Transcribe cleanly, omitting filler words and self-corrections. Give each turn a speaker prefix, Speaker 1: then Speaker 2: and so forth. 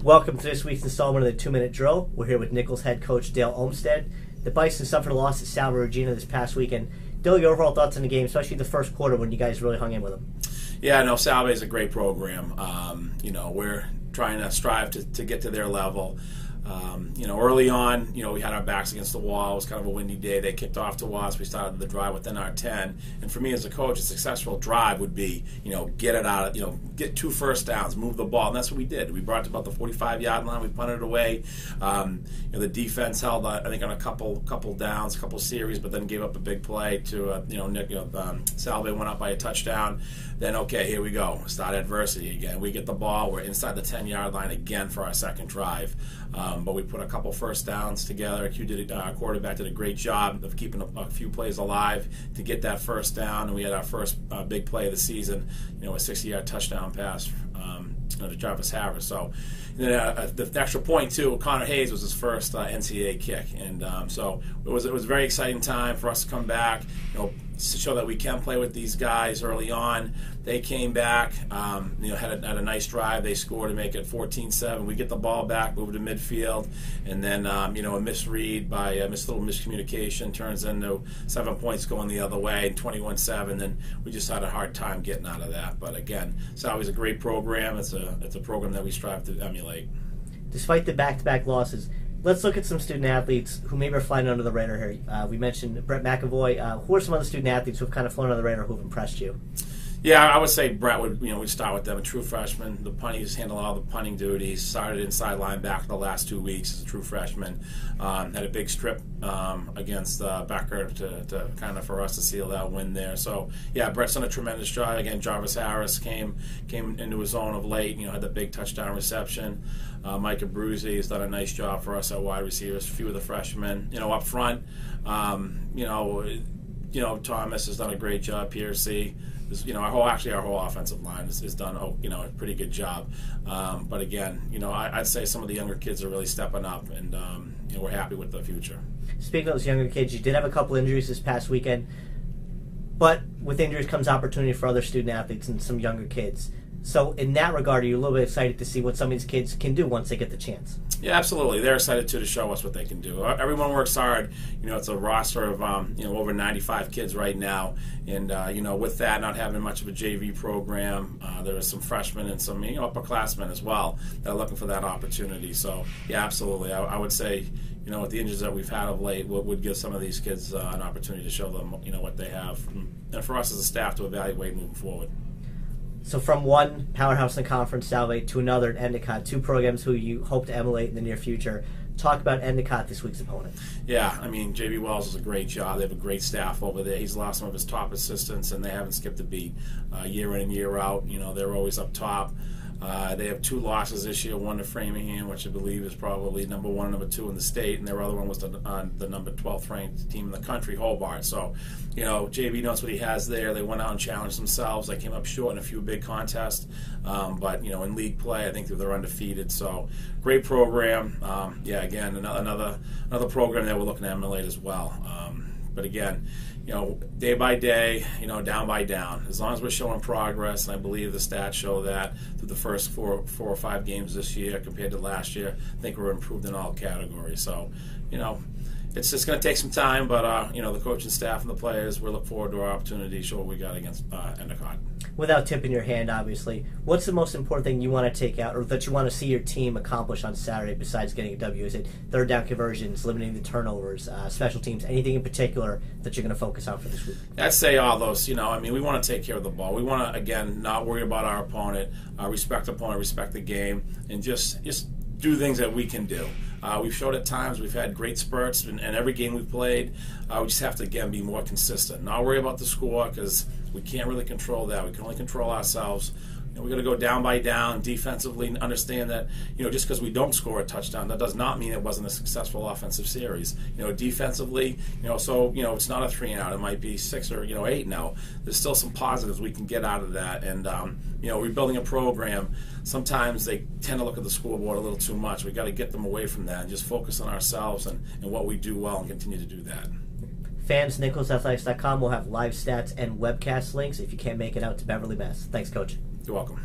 Speaker 1: Welcome to this week's installment of the 2-Minute Drill. We're here with Nichols head coach Dale Olmsted. The Bison suffered a loss at Salve Regina this past weekend. Dale, your overall thoughts on the game, especially the first quarter when you guys really hung in with them?
Speaker 2: Yeah, no, Salve is a great program. We're trying to strive to get to their level. Early on, we had our backs against the wall. It was kind of a windy day. They kicked off to us. We started the drive within our 10. And for me as a coach, a successful drive would be, get it out, get 2 first downs, move the ball. And that's what we did. We brought it to about the 45-yard line. We punted it away. The defense held, I think, on a couple downs, a couple series, but then gave up a big play to, Salve went up by a touchdown. Then, okay, here we go. Start adversity again. We get the ball. We're inside the 10-yard line again for our second drive. But we put a couple first downs together. Our quarterback did a great job of keeping a few plays alive to get that first down. And we had our first big play of the season, a 60-yard touchdown pass to Jarvis Harris. So the extra point, too, Connor Hayes was his first NCAA kick. And so it was a very exciting time for us to come back, to show that we can play with these guys early on. They came back, had a nice drive. They scored to make it 14-7. We get the ball back, move to midfield, and then a misread by a little miscommunication turns into 7 points going the other way, 21-7. Then we just had a hard time getting out of that. But again, Salve's a great program. It's a program that we strive to emulate.
Speaker 1: Despite the back-to-back losses, let's look at some student athletes who maybe are flying under the radar here. We mentioned Brett McAvoy. Who are some other student athletes who have kind of flown under the radar who have impressed you?
Speaker 2: Yeah, I would say Brett would, we'd start with them. A true freshman. The punt, he's handled all the punting duties. Started inside linebacker the last 2 weeks as a true freshman. Had a big strip against Becker to kind of for us to seal that win there. So, yeah, Brett's done a tremendous job. Again, Jarvis Harris came into his own of late, had the big touchdown reception. Micah Bruzy has done a nice job for us at wide receivers. A few of the freshmen, up front. Thomas has done a great job. PRC. Our whole offensive line has done a pretty good job. But again, I'd say some of the younger kids are really stepping up, and we're happy with the future.
Speaker 1: Speaking of those younger kids, you did have a couple injuries this past weekend, but with injuries comes opportunity for other student athletes and some younger kids. So in that regard, are you a little bit excited to see what some of these kids can do once they get the chance?
Speaker 2: Yeah, absolutely. They're excited, too, to show us what they can do. Everyone works hard. It's a roster of, over 95 kids right now. And, with that, not having much of a JV program, there are some freshmen and some, upperclassmen as well that are looking for that opportunity. So, yeah, absolutely. I would say, with the injuries that we've had of late, would give some of these kids an opportunity to show them, what they have. And for us as a staff to evaluate moving forward.
Speaker 1: So from one powerhouse in the conference, Salve, to another at Endicott, 2 programs who you hope to emulate in the near future. Talk about Endicott, this week's opponent.
Speaker 2: Yeah, J.B. Wells does a great job. They have a great staff over there. He's lost some of his top assistants, and they haven't skipped a beat year in and year out. They're always up top. They have 2 losses this year, one to Framingham, which I believe is probably number 1 and number 2 in the state, and their other one was the number 12th ranked team in the country, Hobart. So, JB knows what he has there. They went out and challenged themselves. They came up short in a few big contests, but in league play, I think they're undefeated. So, great program. Again, another program that we're looking to emulate as well. But again, day by day, down by down. As long as we're showing progress, and I believe the stats show that through the first four or five games this year compared to last year, I think we're improved in all categories. So, it's just going to take some time, but the coaching staff and the players, we look forward to our opportunity to show what we got against Endicott.
Speaker 1: Without tipping your hand, obviously, what's the most important thing you want to take out or that you want to see your team accomplish on Saturday besides getting a W? Is it third down conversions, limiting the turnovers, special teams, anything in particular that you're going to focus on for this week?
Speaker 2: I'd say all those. We want to take care of the ball. We want to, again, not worry about our opponent, respect the opponent, respect the game, and just do things that we can do. We've showed at times we've had great spurts in every game we've played. We just have to, again, be more consistent. Not worry about the score because we can't really control that. We can only control ourselves. We're going to go down by down defensively and understand that, just because we don't score a touchdown, that does not mean it wasn't a successful offensive series. Defensively, so, it's not a 3-and-out. It might be 6 or, 8 now. There's still some positives we can get out of that. And, rebuilding a program, sometimes they tend to look at the scoreboard a little too much. We've got to get them away from that and just focus on ourselves and what we do well and continue to do that.
Speaker 1: Fans, NicholsAthletics.com will have live stats and webcast links if you can't make it out to Beverly, Mass. Thanks, Coach.
Speaker 2: You're welcome.